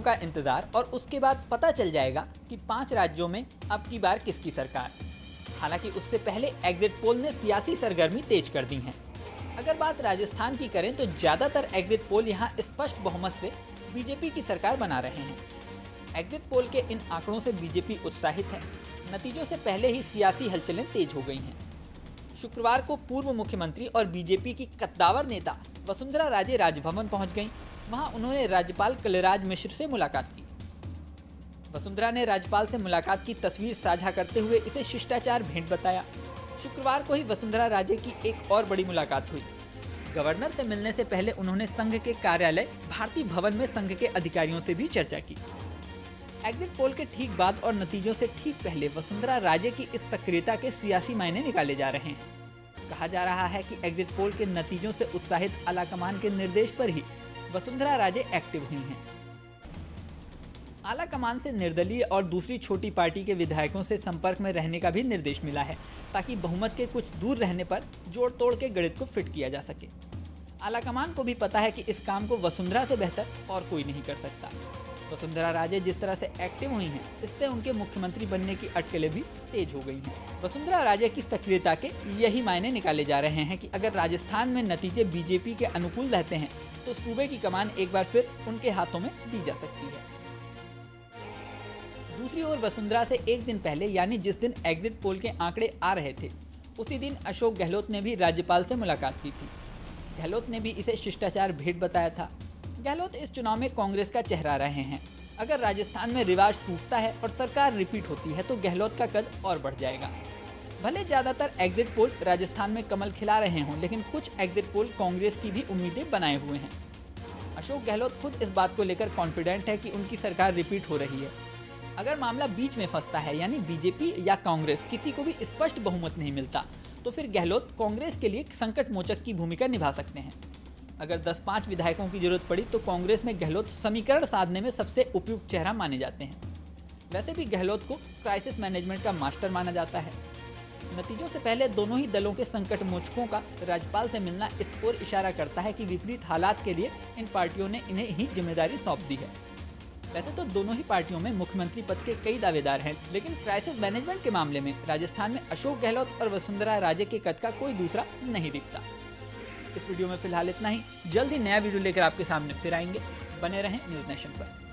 का इंतजार और उसके बाद पता चल जाएगा कि 5 राज्यों में अब की बार किसकी सरकार। हालांकि उससे पहले एग्जिट पोल ने सियासी सरगर्मी तेज कर दी है। अगर बात राजस्थान की करें तो ज्यादातर एग्जिट पोल यहां स्पष्ट बहुमत से बीजेपी की सरकार बना रहे हैं। एग्जिट पोल के इन आंकड़ों से बीजेपी उत्साहित है। नतीजों से पहले ही सियासी हलचलें तेज हो गई हैं। शुक्रवार को पूर्व मुख्यमंत्री और बीजेपी की कद्दावर नेता वसुंधरा राजे राजभवन पहुंच गईं। वहां उन्होंने राज्यपाल कलराज मिश्र से मुलाकात की। वसुंधरा ने राज्यपाल से मुलाकात की तस्वीर साझा करते हुए इसे शिष्टाचार भेंट बताया। शुक्रवार को ही वसुंधरा राजे की एक और बड़ी मुलाकात हुई। गवर्नर से मिलने से पहले उन्होंने संघ के कार्यालय भारती भवन में संघ के अधिकारियों से भी चर्चा की। एग्जिट पोल के ठीक बाद और नतीजों से ठीक पहले वसुंधरा राजे की इस सक्रियता के सियासी मायने निकाले जा रहे हैं। कहा जा रहा है कि एग्जिट पोल के नतीजों से उत्साहित आलाकमान के निर्देश पर ही वसुंधरा राजे एक्टिव हुई हैं। आलाकमान से निर्दलीय और दूसरी छोटी पार्टी के विधायकों से संपर्क में रहने का भी निर्देश मिला है, ताकि बहुमत के कुछ दूर रहने पर जोड़ तोड़ के गणित को फिट किया जा सके। आलाकमान को भी पता है कि इस काम को वसुंधरा से बेहतर और कोई नहीं कर सकता। वसुंधरा राजे जिस तरह से एक्टिव हुई हैं, इससे उनके मुख्यमंत्री बनने की अटकलें भी तेज हो गई हैं। वसुंधरा राजे की सक्रियता के यही मायने निकाले जा रहे हैं कि अगर राजस्थान में नतीजे बीजेपी के अनुकूल रहते हैं तो सूबे की कमान एक बार फिर उनके हाथों में दी जा सकती है। दूसरी ओर वसुंधरा से एक दिन पहले यानी जिस दिन एग्जिट पोल के आंकड़े आ रहे थे, उसी दिन अशोक गहलोत ने भी राज्यपाल से मुलाकात की थी। गहलोत ने भी इसे शिष्टाचार भेंट बताया था। गहलोत इस चुनाव में कांग्रेस का चेहरा रहे हैं। अगर राजस्थान में रिवाज टूटता है और सरकार रिपीट होती है तो गहलोत का कद और बढ़ जाएगा। भले ज्यादातर एग्जिट पोल राजस्थान में कमल खिला रहे हों, लेकिन कुछ एग्जिट पोल कांग्रेस की भी उम्मीदें बनाए हुए हैं। अशोक गहलोत खुद इस बात को लेकर कॉन्फिडेंट है कि उनकी सरकार रिपीट हो रही है। अगर मामला बीच में फंसता है यानी बीजेपी या कांग्रेस किसी को भी स्पष्ट बहुमत नहीं मिलता, तो फिर गहलोत कांग्रेस के लिए संकट मोचक की भूमिका निभा सकते हैं। अगर 10-5 विधायकों की जरूरत पड़ी तो कांग्रेस में गहलोत समीकरण साधने में सबसे उपयुक्त चेहरा माने जाते हैं। वैसे भी गहलोत को क्राइसिस मैनेजमेंट का मास्टर माना जाता है। नतीजों से पहले दोनों ही दलों के संकट मोचकों का राज्यपाल से मिलना इस ओर इशारा करता है कि विपरीत हालात के लिए इन पार्टियों ने इन्हें ही जिम्मेदारी सौंप दी है। वैसे तो दोनों ही पार्टियों में मुख्यमंत्री पद के कई दावेदार हैं, लेकिन क्राइसिस मैनेजमेंट के मामले में राजस्थान में अशोक गहलोत और वसुंधरा राजे के कद का कोई दूसरा नहीं दिखता। इस वीडियो में फिलहाल इतना ही। जल्द ही नया वीडियो लेकर आपके सामने फिर आएंगे। बने रहें न्यूज़ नेशन पर।